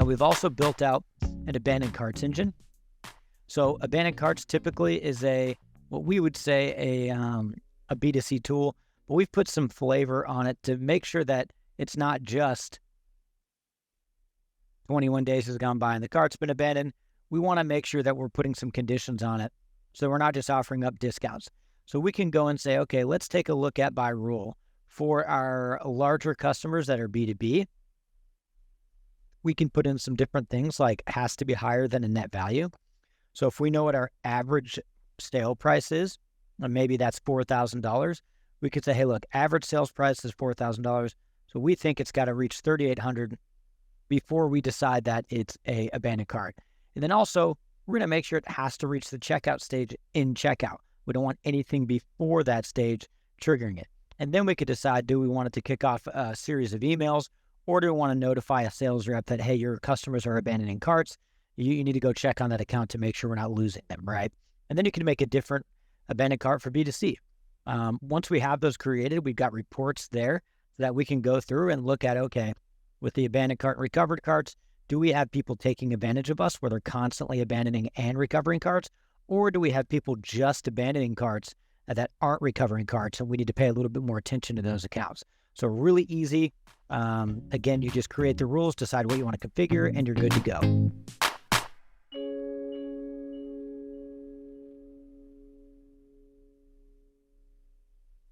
we've also built out an abandoned carts engine. So abandoned carts typically is what we would say a B2C tool, but we've put some flavor on it to make sure that it's not just 21 days has gone by and the cart's been abandoned. We want to make sure that we're putting some conditions on it, so we're not just offering up discounts. So we can go and say, okay, let's take a look at by rule for our larger customers that are B2B. We can put in some different things like has to be higher than a net value. So if we know what our average sale price is, and maybe that's $4,000, we could say, hey, look, average sales price is $4,000. So we think it's got to reach $3,800 before we decide that it's a abandoned cart. And then also, we're going to make sure it has to reach the checkout stage in checkout. We don't want anything before that stage triggering it. And then we could decide, do we want it to kick off a series of emails, or do we want to notify a sales rep that, hey, your customers are abandoning carts. You need to go check on that account to make sure we're not losing them, right? And then you can make a different abandoned cart for B2C. Once we have those created, we've got reports there so that we can go through and look at, okay, with the abandoned cart and recovered carts, do we have people taking advantage of us where they're constantly abandoning and recovering carts? Or do we have people just abandoning carts that aren't recovering carts, and we need to pay a little bit more attention to those accounts? So really easy. Again, you just create the rules, decide what you want to configure, and you're good to go.